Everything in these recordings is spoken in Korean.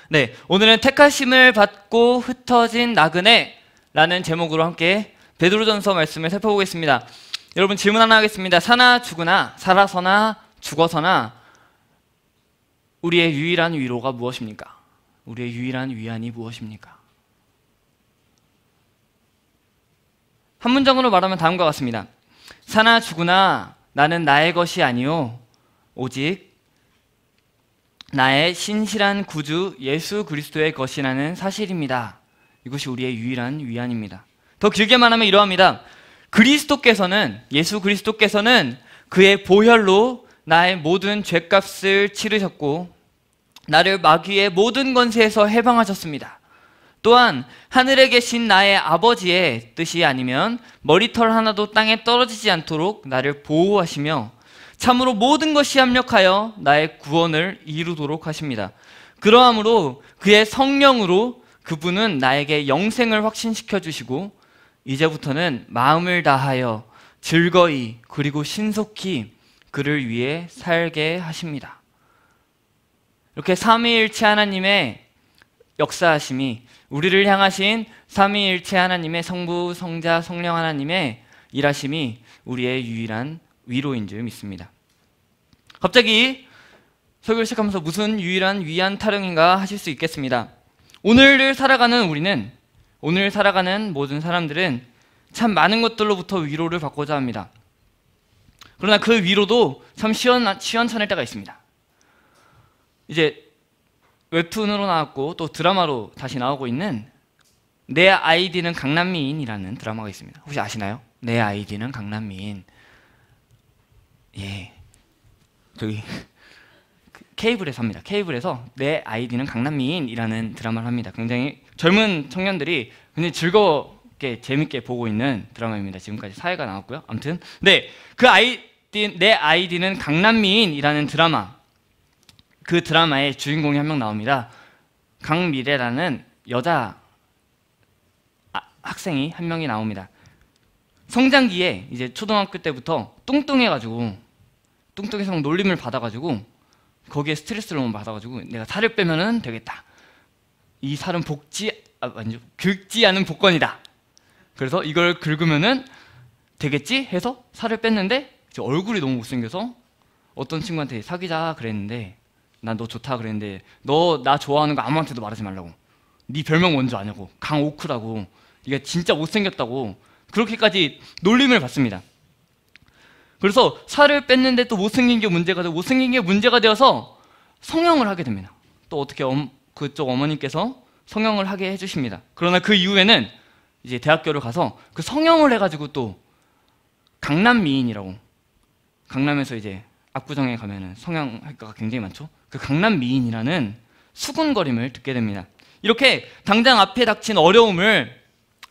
네, 오늘은 택하심을 받고 흩어진 나그네라는 제목으로 함께 베드로전서 말씀을 살펴보겠습니다. 여러분 질문 하나 하겠습니다. 사나 죽으나 살아서나 죽어서나 우리의 유일한 위로가 무엇입니까? 우리의 유일한 위안이 무엇입니까? 한 문장으로 말하면 다음과 같습니다. 사나 죽으나 나는 나의 것이 아니요 오직 나의 신실한 구주 예수 그리스도의 것이라는 사실입니다. 이것이 우리의 유일한 위안입니다. 더 길게 말하면 이러합니다. 예수 그리스도께서는 그의 보혈로 나의 모든 죄값을 치르셨고 나를 마귀의 모든 권세에서 해방하셨습니다. 또한 하늘에 계신 나의 아버지의 뜻이 아니면 머리털 하나도 땅에 떨어지지 않도록 나를 보호하시며 참으로 모든 것이 합력하여 나의 구원을 이루도록 하십니다. 그러함으로 그의 성령으로 그분은 나에게 영생을 확신시켜 주시고 이제부터는 마음을 다하여 즐거이 그리고 신속히 그를 위해 살게 하십니다. 이렇게 삼위일체 하나님의 역사하심이 우리를 향하신 삼위일체 하나님의 성부, 성자, 성령 하나님의 일하심이 우리의 유일한 위로인 줄 믿습니다. 갑자기 설교를 시작하면서 무슨 유일한 위안 타령인가 하실 수 있겠습니다. 오늘을 살아가는 우리는, 오늘 살아가는 모든 사람들은 참 많은 것들로부터 위로를 받고자 합니다. 그러나 그 위로도 참 시원찮을 때가 있습니다. 이제 웹툰으로 나왔고 또 드라마로 다시 나오고 있는 내 아이디는 강남미인이라는 드라마가 있습니다. 혹시 아시나요? 내 아이디는 강남미인. 예, 저기 케이블에서 합니다. 케이블에서 내 아이디는 강남미인이라는 드라마를 합니다. 굉장히 젊은 청년들이 굉장히 즐겁게 재밌게 보고 있는 드라마입니다. 지금까지 4회가 나왔고요. 아무튼 네, 내 아이디는 강남미인이라는 드라마, 그 드라마의 주인공이 한 명 나옵니다. 강미래라는 여자 학생이 한 명이 나옵니다. 성장기에 이제 초등학교 때부터 뚱뚱해서 놀림을 받아가지고 거기에 스트레스를 너무 받아가지고 내가 살을 빼면은 되겠다. 이 살은 긁지 않은 복권이다. 그래서 이걸 긁으면은 되겠지 해서 살을 뺐는데 이제 얼굴이 너무 못생겨서 어떤 친구한테 사귀자 그랬는데 난 너 좋다 그랬는데 너 나 좋아하는 거 아무한테도 말하지 말라고. 네 별명 뭔지 아냐고. 강오크라고. 네가 진짜 못생겼다고. 그렇게까지 놀림을 받습니다. 그래서 살을 뺐는데 또 못생긴 게 문제가 되어서 성형을 하게 됩니다. 또 어떻게 그쪽 어머님께서 성형을 하게 해주십니다. 그러나 그 이후에는 이제 대학교를 가서 그 성형을 해가지고 또 강남미인이라고, 강남에서 이제 압구정에 가면은 성형외과가 굉장히 많죠. 그 강남미인이라는 수군거림을 듣게 됩니다. 이렇게 당장 앞에 닥친 어려움을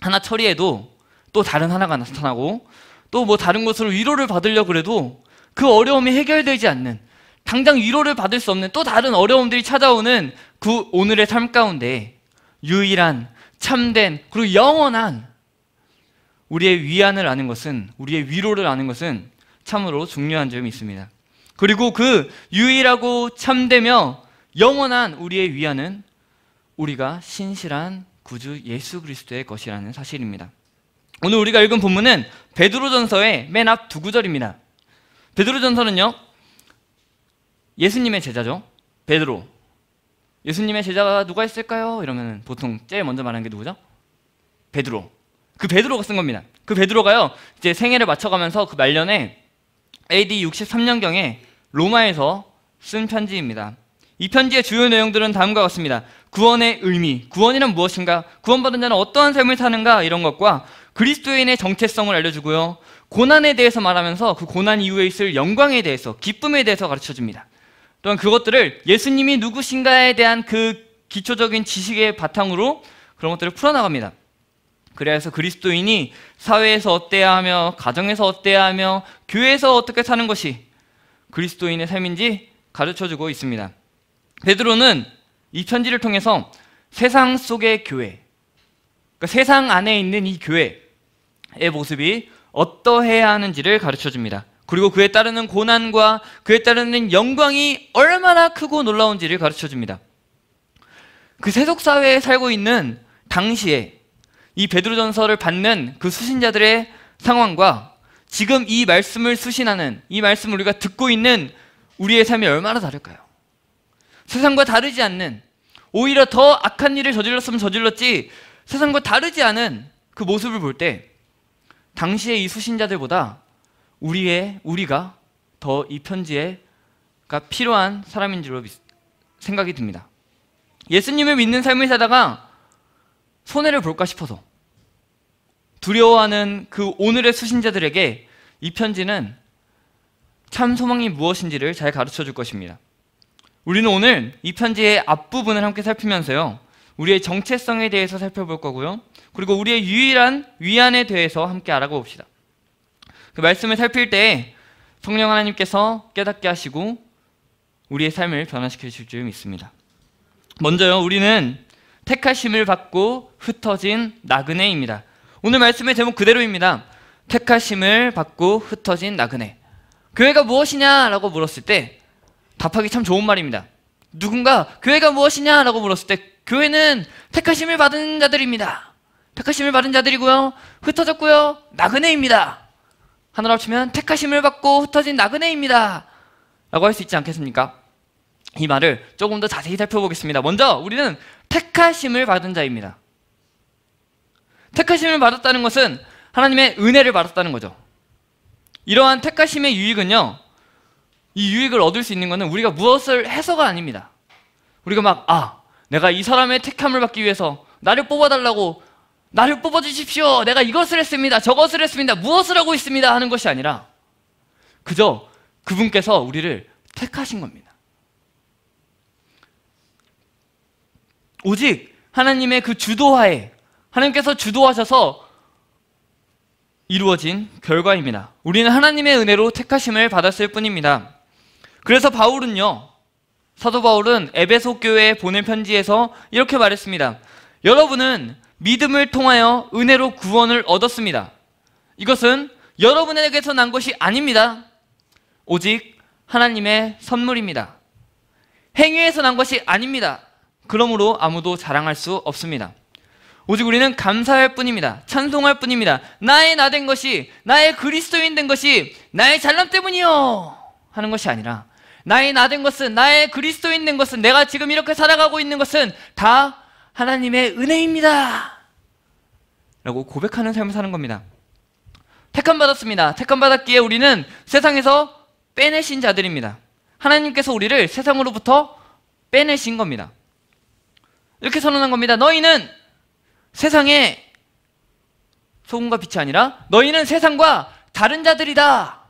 하나 처리해도 또 다른 하나가 나타나고 또 뭐 다른 것으로 위로를 받으려고 그래도 그 어려움이 해결되지 않는, 당장 위로를 받을 수 없는 또 다른 어려움들이 찾아오는 그 오늘의 삶 가운데 유일한, 참된, 그리고 영원한 우리의 위안을 아는 것은, 우리의 위로를 아는 것은 참으로 중요한 점이 있습니다. 그리고 그 유일하고 참되며 영원한 우리의 위안은 우리가 신실한 구주 예수 그리스도의 것이라는 사실입니다. 오늘 우리가 읽은 본문은 베드로전서의 맨 앞 두 구절입니다. 베드로전서는요, 예수님의 제자죠. 베드로. 예수님의 제자가 누가 있을까요? 이러면 보통 제일 먼저 말하는 게 누구죠? 베드로. 그 베드로가 쓴 겁니다. 그 베드로가요, 이제 생애를 맞춰가면서 그 말년에 AD 63년경에 로마에서 쓴 편지입니다. 이 편지의 주요 내용들은 다음과 같습니다. 구원의 의미, 구원이란 무엇인가, 구원받은 자는 어떠한 삶을 사는가, 이런 것과 그리스도인의 정체성을 알려주고요, 고난에 대해서 말하면서 그 고난 이후에 있을 영광에 대해서, 기쁨에 대해서 가르쳐줍니다. 또한 그것들을 예수님이 누구신가에 대한 그 기초적인 지식의 바탕으로 그런 것들을 풀어나갑니다. 그래서 그리스도인이 사회에서 어때야 하며, 가정에서 어때야 하며, 교회에서 어떻게 사는 것이 그리스도인의 삶인지 가르쳐주고 있습니다. 베드로는 이 편지를 통해서 세상 속의 교회, 그러니까 세상 안에 있는 이 교회의 모습이 어떠해야 하는지를 가르쳐줍니다. 그리고 그에 따르는 고난과 그에 따르는 영광이 얼마나 크고 놀라운지를 가르쳐줍니다. 그 세속 사회에 살고 있는 당시에 이 베드로전서를 받는 그 수신자들의 상황과 지금 이 말씀을 수신하는, 이 말씀을 우리가 듣고 있는 우리의 삶이 얼마나 다를까요? 세상과 다르지 않는, 오히려 더 악한 일을 저질렀으면 저질렀지 세상과 다르지 않은 그 모습을 볼 때 당시의 이 수신자들보다 우리가 더 이 편지가 필요한 사람인 줄로 생각이 듭니다. 예수님을 믿는 삶을 사다가 손해를 볼까 싶어서 두려워하는 그 오늘의 수신자들에게 이 편지는 참 소망이 무엇인지를 잘 가르쳐 줄 것입니다. 우리는 오늘 이 편지의 앞부분을 함께 살피면서요, 우리의 정체성에 대해서 살펴볼 거고요, 그리고 우리의 유일한 위안에 대해서 함께 알아가 봅시다. 그 말씀을 살필 때 성령 하나님께서 깨닫게 하시고 우리의 삶을 변화시켜 주실 줄 믿습니다. 먼저요, 우리는 택하심을 받고 흩어진 나그네입니다. 오늘 말씀의 제목 그대로입니다. 택하심을 받고 흩어진 나그네. 교회가 무엇이냐라고 물었을 때 답하기 참 좋은 말입니다. 누군가 교회가 무엇이냐라고 물었을 때 교회는 택하심을 받은 자들입니다. 택하심을 받은 자들이고요, 흩어졌고요, 나그네입니다. 하나로 합치면 택하심을 받고 흩어진 나그네입니다 라고 할 수 있지 않겠습니까? 이 말을 조금 더 자세히 살펴보겠습니다. 먼저 우리는 택하심을 받은 자입니다. 택하심을 받았다는 것은 하나님의 은혜를 받았다는 거죠. 이러한 택하심의 유익은요, 이 유익을 얻을 수 있는 것은 우리가 무엇을 해서가 아닙니다. 우리가 내가 이 사람의 택함을 받기 위해서 나를 뽑아달라고, 나를 뽑아주십시오, 내가 이것을 했습니다, 저것을 했습니다, 무엇을 하고 있습니다 하는 것이 아니라 그저 그분께서 우리를 택하신 겁니다. 오직 하나님의 그 주도하에, 하나님께서 주도하셔서 이루어진 결과입니다. 우리는 하나님의 은혜로 택하심을 받았을 뿐입니다. 그래서 사도 바울은 에베소 교회에 보낸 편지에서 이렇게 말했습니다. 여러분은 믿음을 통하여 은혜로 구원을 얻었습니다. 이것은 여러분에게서 난 것이 아닙니다. 오직 하나님의 선물입니다. 행위에서 난 것이 아닙니다. 그러므로 아무도 자랑할 수 없습니다. 오직 우리는 감사할 뿐입니다. 찬송할 뿐입니다. 나의 나 된 것이, 나의 그리스도인 된 것이 나의 잘남 때문이요 하는 것이 아니라, 나의 나 된 것은, 나의 그리스도인 된 것은, 내가 지금 이렇게 살아가고 있는 것은 다 하나님의 은혜입니다 라고 고백하는 삶을 사는 겁니다. 택함 받았습니다. 택함 받았기에 우리는 세상에서 빼내신 자들입니다. 하나님께서 우리를 세상으로부터 빼내신 겁니다. 이렇게 선언한 겁니다. 너희는 세상의 소금과 빛이 아니라 너희는 세상과 다른 자들이다.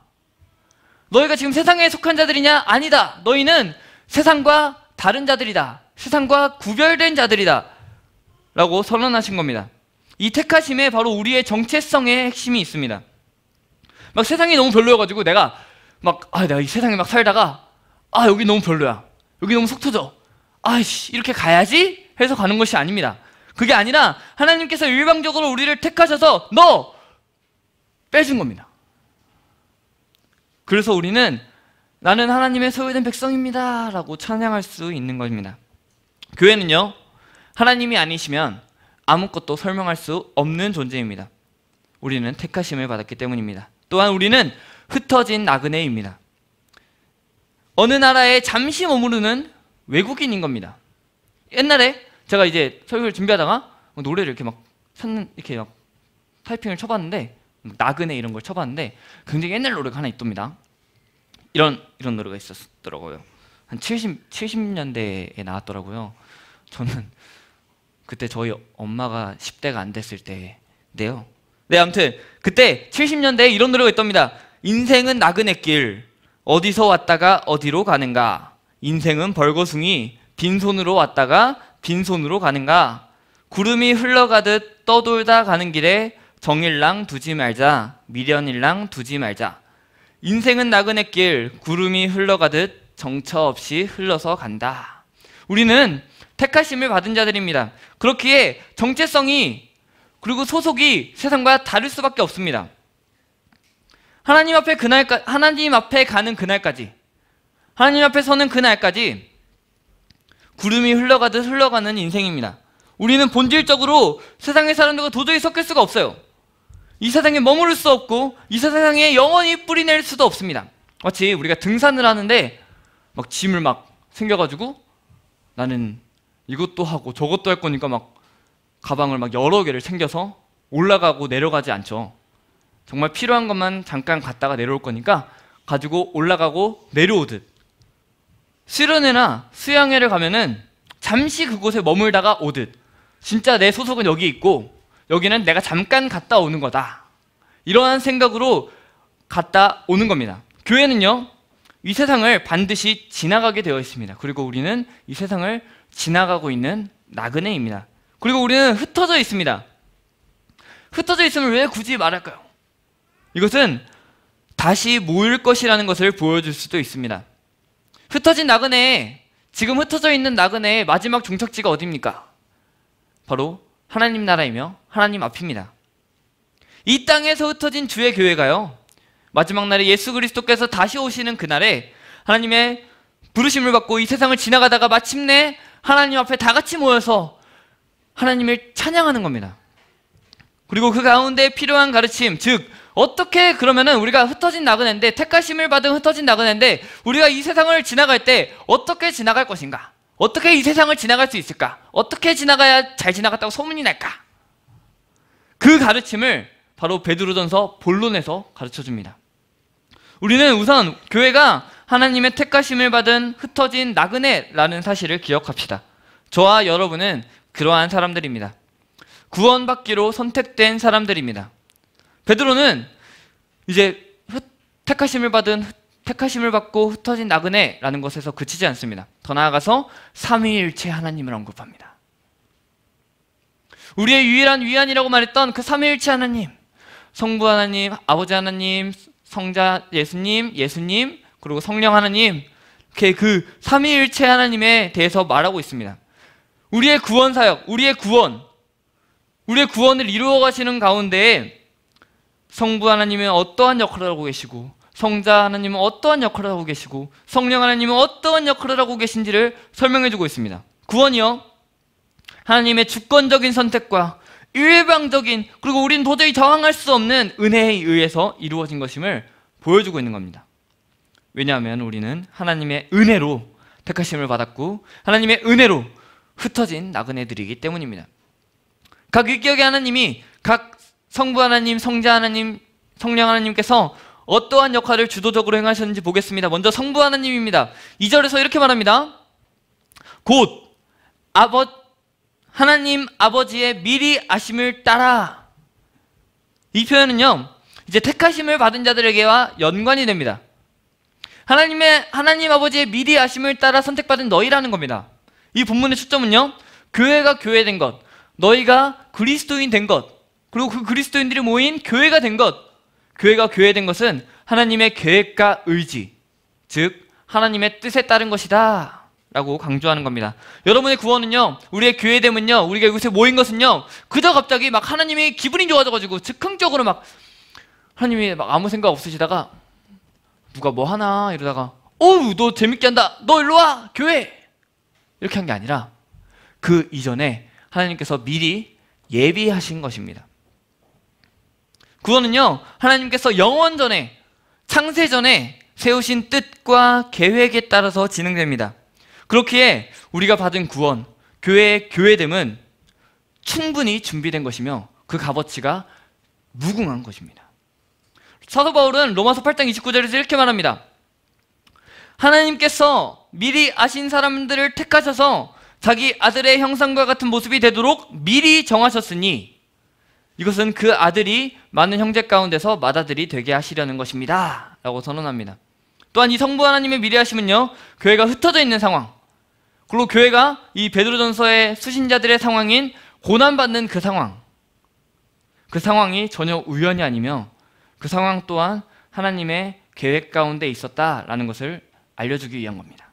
너희가 지금 세상에 속한 자들이냐? 아니다. 너희는 세상과 다른 자들이다. 세상과 구별된 자들이다 라고 선언하신 겁니다. 이 택하심에 바로 우리의 정체성의 핵심이 있습니다. 세상이 너무 별로여가지고 내가 이 세상에 살다가 여기 너무 별로야, 여기 너무 속 터져, 이렇게 가야지 해서 가는 것이 아닙니다. 그게 아니라 하나님께서 일방적으로 우리를 택하셔서 너 빼준 겁니다. 그래서 우리는 나는 하나님의 소유된 백성입니다 라고 찬양할 수 있는 겁니다. 교회는요, 하나님이 아니시면 아무것도 설명할 수 없는 존재입니다. 우리는 택하심을 받았기 때문입니다. 또한 우리는 흩어진 나그네입니다. 어느 나라에 잠시 머무르는 외국인인 겁니다. 옛날에 제가 이제 설교를 준비하다가 노래를 이렇게 타이핑을 쳐봤는데, 나그네 이런 걸 쳐봤는데 굉장히 옛날 노래가 하나 있답니다. 이런 노래가 있었더라고요. 한 70년대에 나왔더라고요. 저는 그때 저희 엄마가 10대가 안 됐을 때인데요. 네, 아무튼 그때 70년대에 이런 노래가 있답니다. 인생은 나그네길, 어디서 왔다가 어디로 가는가. 인생은 벌거숭이, 빈손으로 왔다가 빈손으로 가는가. 구름이 흘러가듯 떠돌다 가는 길에 정일랑 두지 말자, 미련일랑 두지 말자. 인생은 나그네길, 구름이 흘러가듯 정처 없이 흘러서 간다. 우리는 택하심을 받은 자들입니다. 그렇기에 정체성이, 그리고 소속이 세상과 다를 수밖에 없습니다. 하나님 앞에 가는 그날까지, 하나님 앞에 서는 그날까지 구름이 흘러가듯 흘러가는 인생입니다. 우리는 본질적으로 세상의 사람들과 도저히 섞일 수가 없어요. 이 세상에 머무를 수 없고 이 세상에 영원히 뿌리낼 수도 없습니다. 마치 우리가 등산을 하는데 막 짐을 막 생겨가지고 나는 이것도 하고 저것도 할 거니까 막 가방을 막 여러 개를 챙겨서 올라가고 내려가지 않죠. 정말 필요한 것만 잠깐 갔다가 내려올 거니까 가지고 올라가고 내려오듯, 수련회나 수양회를 가면은 잠시 그곳에 머물다가 오듯, 진짜 내 소속은 여기 있고 여기는 내가 잠깐 갔다 오는 거다, 이러한 생각으로 갔다 오는 겁니다. 교회는요, 이 세상을 반드시 지나가게 되어 있습니다. 그리고 우리는 이 세상을 지나가고 있는 나그네입니다. 그리고 우리는 흩어져 있습니다. 흩어져 있음을 왜 굳이 말할까요? 이것은 다시 모일 것이라는 것을 보여줄 수도 있습니다. 흩어진 나그네, 지금 흩어져 있는 나그네의 마지막 종착지가 어디입니까? 바로 하나님 나라이며 하나님 앞입니다. 이 땅에서 흩어진 주의 교회가요, 마지막 날에 예수 그리스도께서 다시 오시는 그날에 하나님의 부르심을 받고 이 세상을 지나가다가 마침내 하나님 앞에 다 같이 모여서 하나님을 찬양하는 겁니다. 그리고 그 가운데 필요한 가르침, 즉 어떻게 그러면은 우리가 흩어진 나그네인데, 택하심을 받은 흩어진 나그네인데 우리가 이 세상을 지나갈 때 어떻게 지나갈 것인가? 어떻게 이 세상을 지나갈 수 있을까? 어떻게 지나가야 잘 지나갔다고 소문이 날까? 그 가르침을 바로 베드로전서 본론에서 가르쳐줍니다. 우리는 우선 교회가 하나님의 택하심을 받은 흩어진 나그네라는 사실을 기억합시다. 저와 여러분은 그러한 사람들입니다. 구원받기로 선택된 사람들입니다. 베드로는 이제 택하심을 받고 흩어진 나그네라는 것에서 그치지 않습니다. 더 나아가서 삼위일체 하나님을 언급합니다. 우리의 유일한 위안이라고 말했던 그 삼위일체 하나님, 성부 하나님, 아버지 하나님, 성자 예수님, 그리고 성령 하나님, 이렇게 그 삼위일체 하나님에 대해서 말하고 있습니다. 우리의 구원 사역, 우리의 구원을 이루어 가시는 가운데 성부 하나님은 어떠한 역할을 하고 계시고, 성자 하나님은 어떠한 역할을 하고 계시고, 성령 하나님은 어떠한 역할을 하고 계신지를 설명해 주고 있습니다. 구원이요, 하나님의 주권적인 선택과 일방적인, 그리고 우리는 도저히 저항할 수 없는 은혜에 의해서 이루어진 것임을 보여주고 있는 겁니다. 왜냐하면 우리는 하나님의 은혜로 택하심을 받았고 하나님의 은혜로 흩어진 나그네들이기 때문입니다. 각 일격의 하나님이, 각 성부 하나님, 성자 하나님, 성령 하나님께서 어떠한 역할을 주도적으로 행하셨는지 보겠습니다. 먼저 성부 하나님입니다. 2절에서 이렇게 말합니다. 곧 하나님 아버지의 미리 아심을 따라. 이 표현은요, 이제 택하심을 받은 자들에게와 연관이 됩니다. 하나님 아버지의 미리 아심을 따라 선택받은 너희라는 겁니다. 이 본문의 초점은요, 교회가 교회된 것, 너희가 그리스도인 된 것, 그리고 그 그리스도인들이 모인 교회가 된 것, 교회가 교회된 것은 하나님의 계획과 의지, 즉 하나님의 뜻에 따른 것이다 라고 강조하는 겁니다. 여러분의 구원은요, 우리의 교회됨은요, 우리가 이곳에 모인 것은요, 그저 갑자기 막 하나님이 기분이 좋아져가지고 즉흥적으로 막 하나님이 막 아무 생각 없으시다가 누가 뭐 하나 이러다가 어우 너 재밌게 한다, 너 일로 와 교회, 이렇게 한 게 아니라 그 이전에 하나님께서 미리 예비하신 것입니다. 구원은요, 하나님께서 영원 전에, 창세 전에 세우신 뜻과 계획에 따라서 진행됩니다. 그렇기에 우리가 받은 구원, 교회의 교회됨은 충분히 준비된 것이며 그 값어치가 무궁한 것입니다. 사도 바울은 로마서 8장 29절에서 이렇게 말합니다. 하나님께서 미리 아신 사람들을 택하셔서 자기 아들의 형상과 같은 모습이 되도록 미리 정하셨으니 이것은 그 아들이 많은 형제 가운데서 맏아들이 되게 하시려는 것입니다 라고 선언합니다. 또한 이 성부 하나님의 미리 하심은요, 교회가 흩어져 있는 상황, 그리고 교회가 이 베드로전서의 수신자들의 상황인 고난받는 그 상황이 전혀 우연이 아니며 그 상황 또한 하나님의 계획 가운데 있었다라는 것을 알려주기 위한 겁니다.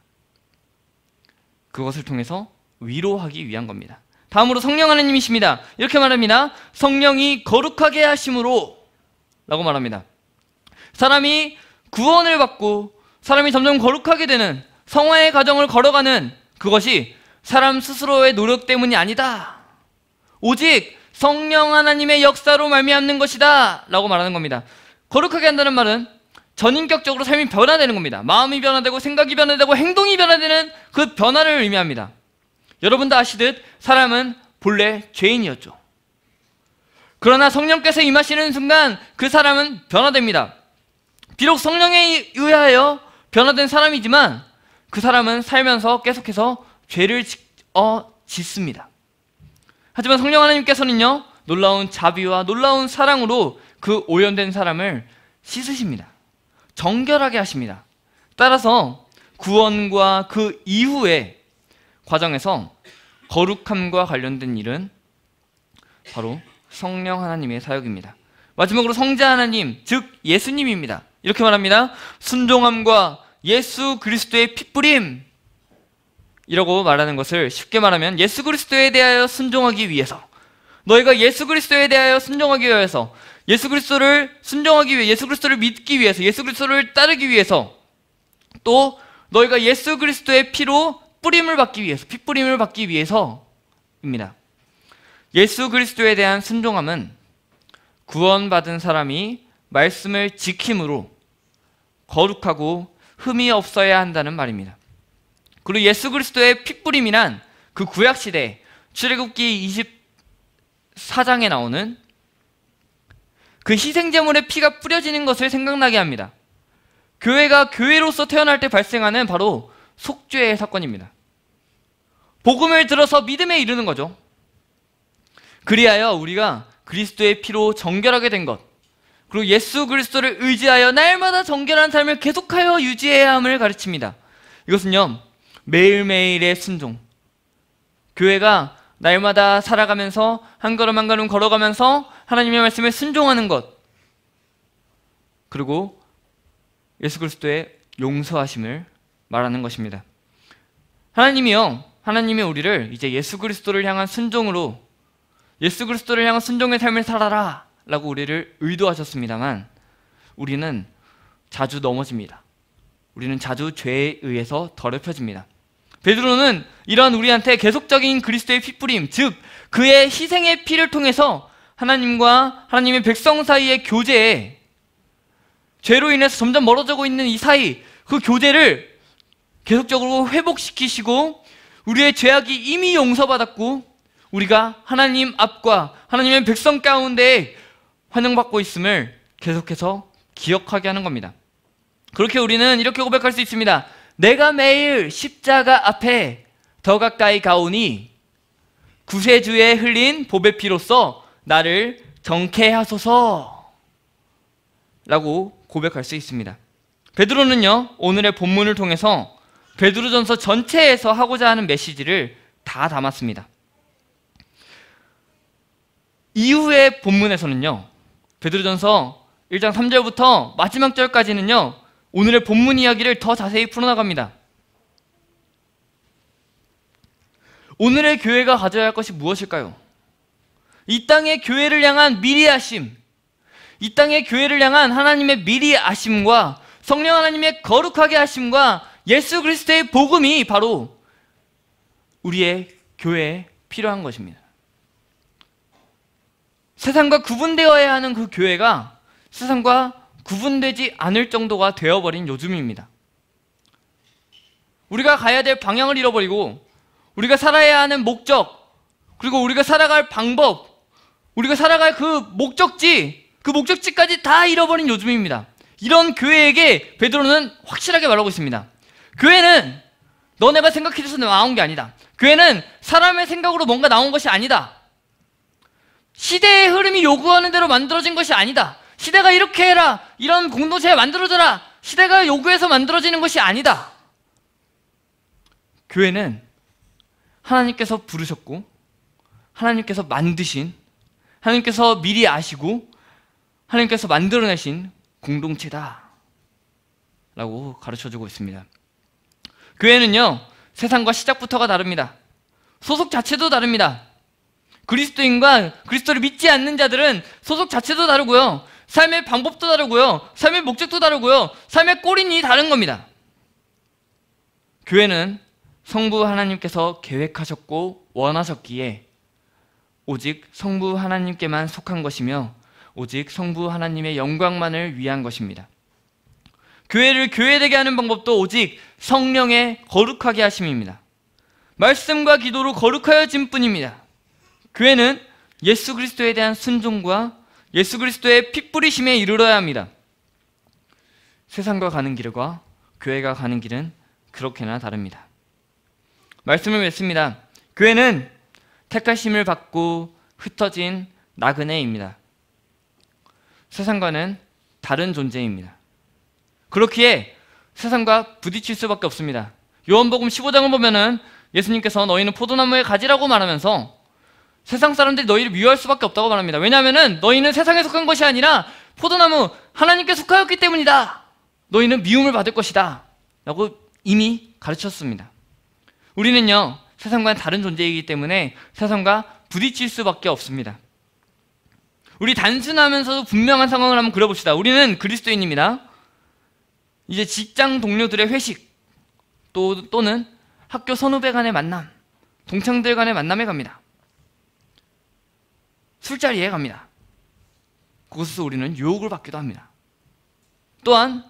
그것을 통해서 위로하기 위한 겁니다. 다음으로 성령 하나님이십니다. 이렇게 말합니다. 성령이 거룩하게 하심으로 라고 말합니다. 사람이 구원을 받고 사람이 점점 거룩하게 되는 성화의 과정을 걸어가는 그것이 사람 스스로의 노력 때문이 아니다. 오직 성령 하나님의 역사로 말미암는 것이다 라고 말하는 겁니다. 거룩하게 한다는 말은 전인격적으로 삶이 변화되는 겁니다. 마음이 변화되고 생각이 변화되고 행동이 변화되는 그 변화를 의미합니다. 여러분도 아시듯 사람은 본래 죄인이었죠. 그러나 성령께서 임하시는 순간 그 사람은 변화됩니다. 비록 성령에 의하여 변화된 사람이지만 그 사람은 살면서 계속해서 죄를 짓습니다. 하지만 성령 하나님께서는요, 놀라운 자비와 놀라운 사랑으로 그 오염된 사람을 씻으십니다. 정결하게 하십니다. 따라서 구원과 그 이후의 과정에서 거룩함과 관련된 일은 바로 성령 하나님의 사역입니다. 마지막으로 성자 하나님, 즉 예수님입니다. 이렇게 말합니다. 순종함과 예수 그리스도의 핏부림 이라고 말하는 것을 쉽게 말하면 예수 그리스도에 대하여 순종하기 위해서, 너희가 예수 그리스도에 대하여 순종하기 위해서, 예수 그리스도를 순종하기 위해, 예수 그리스도를 믿기 위해서, 예수 그리스도를 따르기 위해서, 또 너희가 예수 그리스도의 피로 뿌림을 받기 위해서, 핏뿌림을 받기 위해서입니다. 예수 그리스도에 대한 순종함은 구원받은 사람이 말씀을 지킴으로 거룩하고 흠이 없어야 한다는 말입니다. 그리고 예수 그리스도의 핏뿌림이란 그 구약시대 출애굽기 24장에 나오는 그 희생제물의 피가 뿌려지는 것을 생각나게 합니다. 교회가 교회로서 태어날 때 발생하는 바로 속죄의 사건입니다. 복음을 들어서 믿음에 이르는 거죠. 그리하여 우리가 그리스도의 피로 정결하게 된 것, 그리고 예수 그리스도를 의지하여 날마다 정결한 삶을 계속하여 유지해야 함을 가르칩니다. 이것은요, 매일매일의 순종, 교회가 날마다 살아가면서 한 걸음 한 걸음 걸어가면서 하나님의 말씀에 순종하는 것, 그리고 예수 그리스도의 용서하심을 말하는 것입니다. 하나님이 우리를 이제 예수 그리스도를 향한 순종으로, 예수 그리스도를 향한 순종의 삶을 살아라 라고 우리를 의도하셨습니다만 우리는 자주 넘어집니다. 우리는 자주 죄에 의해서 더럽혀집니다. 베드로는 이런 우리한테 계속적인 그리스도의 핏뿌림, 즉 그의 희생의 피를 통해서 하나님과 하나님의 백성 사이의 교제에, 죄로 인해서 점점 멀어지고 있는 이 사이, 그 교제를 계속적으로 회복시키시고 우리의 죄악이 이미 용서받았고 우리가 하나님 앞과 하나님의 백성 가운데 환영받고 있음을 계속해서 기억하게 하는 겁니다. 그렇게 우리는 이렇게 고백할 수 있습니다. 내가 매일 십자가 앞에 더 가까이 가오니 구세주에 흘린 보배 피로써 나를 정케하소서 라고 고백할 수 있습니다. 베드로는요, 오늘의 본문을 통해서 베드로전서 전체에서 하고자 하는 메시지를 다 담았습니다. 이후의 본문에서는요, 베드로전서 1장 3절부터 마지막 절까지는요, 오늘의 본문 이야기를 더 자세히 풀어나갑니다. 오늘의 교회가 가져야 할 것이 무엇일까요? 이 땅의 교회를 향한 미리 아심, 이 땅의 교회를 향한 하나님의 미리 아심과 성령 하나님의 거룩하게 하심과 예수 그리스도의 복음이 바로 우리의 교회에 필요한 것입니다. 세상과 구분되어야 하는 그 교회가 세상과 구분되지 않을 정도가 되어버린 요즘입니다. 우리가 가야 될 방향을 잃어버리고 우리가 살아야 하는 목적, 그리고 우리가 살아갈 방법, 우리가 살아갈 그 목적지까지 다 잃어버린 요즘입니다. 이런 교회에게 베드로는 확실하게 말하고 있습니다. 교회는 너네가 생각해서 나온 게 아니다. 교회는 사람의 생각으로 뭔가 나온 것이 아니다. 시대의 흐름이 요구하는 대로 만들어진 것이 아니다. 시대가 이렇게 해라, 이런 공동체에 만들어져라, 시대가 요구해서 만들어지는 것이 아니다. 교회는 하나님께서 부르셨고 하나님께서 만드신, 하나님께서 미리 아시고 하나님께서 만들어내신 공동체다 라고 가르쳐주고 있습니다. 교회는요, 세상과 시작부터가 다릅니다. 소속 자체도 다릅니다. 그리스도인과 그리스도를 믿지 않는 자들은 소속 자체도 다르고요, 삶의 방법도 다르고요, 삶의 목적도 다르고요, 삶의 꼬리니 다른 겁니다. 교회는 성부 하나님께서 계획하셨고 원하셨기에 오직 성부 하나님께만 속한 것이며 오직 성부 하나님의 영광만을 위한 것입니다. 교회를 교회되게 하는 방법도 오직 성령의 거룩하게 하심입니다. 말씀과 기도로 거룩하여진 뿐입니다. 교회는 예수 그리스도에 대한 순종과 예수 그리스도의 피 뿌리심에 이르러야 합니다. 세상과 가는 길과 교회가 가는 길은 그렇게나 다릅니다. 말씀을 맺습니다. 교회는 택하심을 받고 흩어진 나그네입니다. 세상과는 다른 존재입니다. 그렇기에 세상과 부딪힐 수밖에 없습니다. 요한복음 15장을 보면은 예수님께서 너희는 포도나무의 가지라고 말하면서 세상 사람들이 너희를 미워할 수밖에 없다고 말합니다. 왜냐하면 너희는 세상에 속한 것이 아니라 포도나무 하나님께 속하였기 때문이다. 너희는 미움을 받을 것이다 라고 이미 가르쳤습니다. 우리는요 세상과는 다른 존재이기 때문에 세상과 부딪힐 수밖에 없습니다. 우리 단순하면서도 분명한 상황을 한번 그려봅시다. 우리는 그리스도인입니다. 이제 직장 동료들의 회식 또는 학교 선후배 간의 만남, 동창들 간의 만남에 갑니다. 술자리에 갑니다. 그곳에서 우리는 유혹을 받기도 합니다. 또한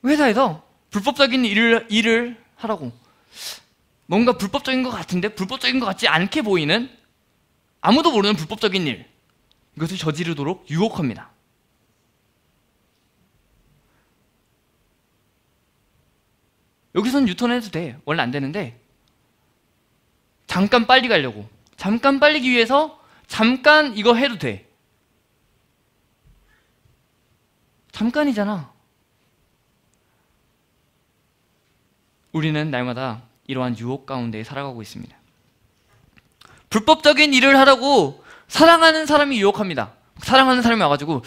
회사에서 불법적인 일을 하라고 뭔가 불법적인 것 같은데 불법적인 것 같지 않게 보이는 아무도 모르는 불법적인 일, 이것을 저지르도록 유혹합니다. 여기서는 유턴해도 돼. 원래 안 되는데 잠깐 빨리 가려고, 잠깐 빨리기 위해서 잠깐 이거 해도 돼. 잠깐이잖아. 우리는 날마다 이러한 유혹 가운데 살아가고 있습니다. 불법적인 일을 하라고 사랑하는 사람이 유혹합니다. 사랑하는 사람이 와가지고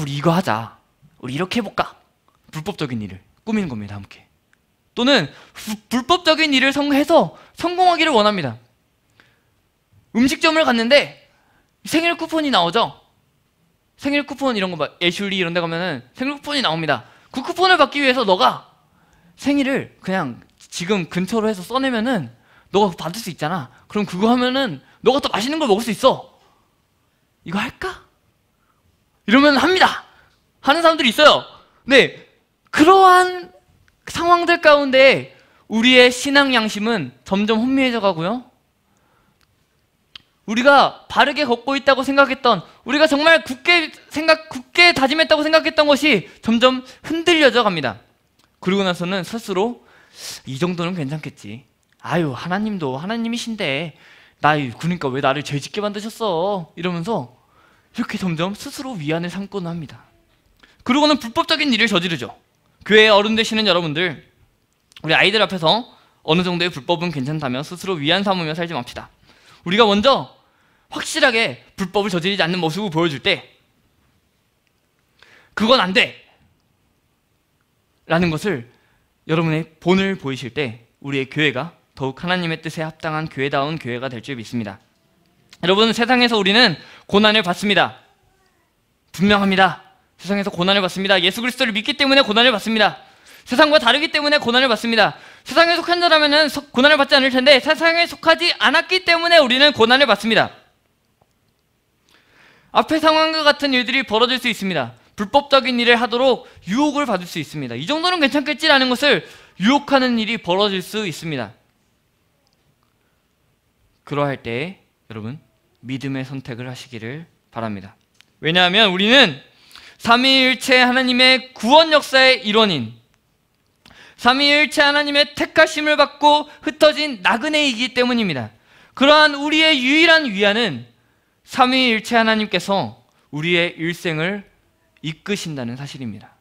우리 이거 하자, 우리 이렇게 해볼까, 불법적인 일을 꾸미는 겁니다. 함께. 또는 불법적인 일을 해서 성공하기를 원합니다. 음식점을 갔는데 생일 쿠폰이 나오죠. 생일 쿠폰 이런 거 애슐리 이런 데 가면은 생일 쿠폰이 나옵니다. 그 쿠폰을 받기 위해서 너가 생일을 그냥 지금 근처로 해서 써내면은 너가 받을 수 있잖아. 그럼 그거 하면은 너가 더 맛있는 걸 먹을 수 있어. 이거 할까? 이러면 합니다. 하는 사람들이 있어요. 네, 그러한 상황들 가운데 우리의 신앙 양심은 점점 혼미해져 가고요. 우리가 바르게 걷고 있다고 생각했던, 우리가 정말 굳게 다짐했다고 생각했던 것이 점점 흔들려져 갑니다. 그러고 나서는 스스로 이 정도는 괜찮겠지. 하나님도 하나님이신데 그러니까 왜 나를 죄짓게 만드셨어? 이러면서 이렇게 점점 스스로 위안을 삼곤 합니다. 그러고는 불법적인 일을 저지르죠. 교회의 어른 되시는 여러분들, 우리 아이들 앞에서 어느 정도의 불법은 괜찮다며 스스로 위안 삼으며 살지 맙시다. 우리가 먼저 확실하게 불법을 저지르지 않는 모습을 보여줄 때 그건 안 돼! 라는 것을 여러분의 본을 보이실 때 우리의 교회가 더욱 하나님의 뜻에 합당한 교회다운 교회가 될 줄 믿습니다. 여러분, 세상에서 우리는 고난을 받습니다. 분명합니다. 세상에서 고난을 받습니다. 예수 그리스도를 믿기 때문에 고난을 받습니다. 세상과 다르기 때문에 고난을 받습니다. 세상에 속한 자라면 고난을 받지 않을 텐데 세상에 속하지 않았기 때문에 우리는 고난을 받습니다. 앞의 상황과 같은 일들이 벌어질 수 있습니다. 불법적인 일을 하도록 유혹을 받을 수 있습니다. 이 정도는 괜찮겠지라는 것을 유혹하는 일이 벌어질 수 있습니다. 그러할 때 여러분, 믿음의 선택을 하시기를 바랍니다. 왜냐하면 우리는 삼위일체 하나님의 구원 역사의 일원인, 삼위일체 하나님의 택하심을 받고 흩어진 나그네이기 때문입니다. 그러한 우리의 유일한 위안은 삼위일체 하나님께서 우리의 일생을 이끄신다는 사실입니다.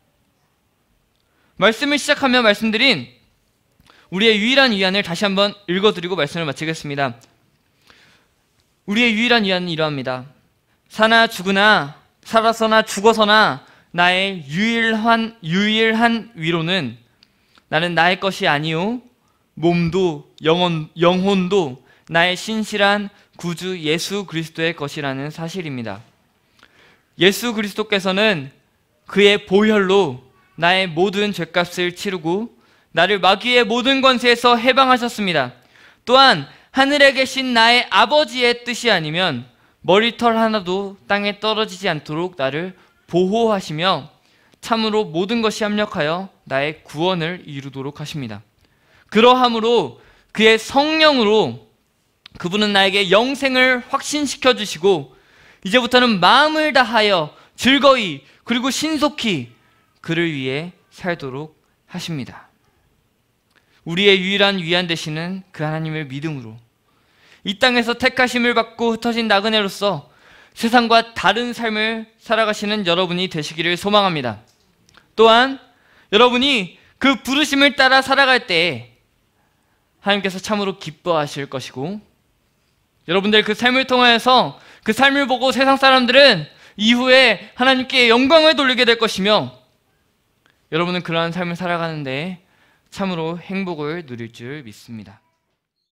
말씀을 시작하며 말씀드린 우리의 유일한 위안을 다시 한번 읽어드리고 말씀을 마치겠습니다. 우리의 유일한 위안은 이러합니다. 사나 죽으나 살아서나 죽어서나 나의 유일한 위로는 나는 나의 것이 아니요 몸도 영혼도 나의 신실한 구주 예수 그리스도의 것이라는 사실입니다. 예수 그리스도께서는 그의 보혈로 나의 모든 죄값을 치르고 나를 마귀의 모든 권세에서 해방하셨습니다. 또한 하늘에 계신 나의 아버지의 뜻이 아니면 머리털 하나도 땅에 떨어지지 않도록 나를 보호하시며 참으로 모든 것이 합력하여 나의 구원을 이루도록 하십니다. 그러함으로 그의 성령으로 그분은 나에게 영생을 확신시켜 주시고 이제부터는 마음을 다하여 즐거이 그리고 신속히 그를 위해 살도록 하십니다. 우리의 유일한 위안 되시는 그 하나님을 믿음으로 이 땅에서 택하심을 받고 흩어진 나그네로서 세상과 다른 삶을 살아가시는 여러분이 되시기를 소망합니다. 또한 여러분이 그 부르심을 따라 살아갈 때 하나님께서 참으로 기뻐하실 것이고 여러분들 그 삶을 통하여서 그 삶을 보고 세상 사람들은 이후에 하나님께 영광을 돌리게 될 것이며 여러분은 그러한 삶을 살아가는데 참으로 행복을 누릴 줄 믿습니다.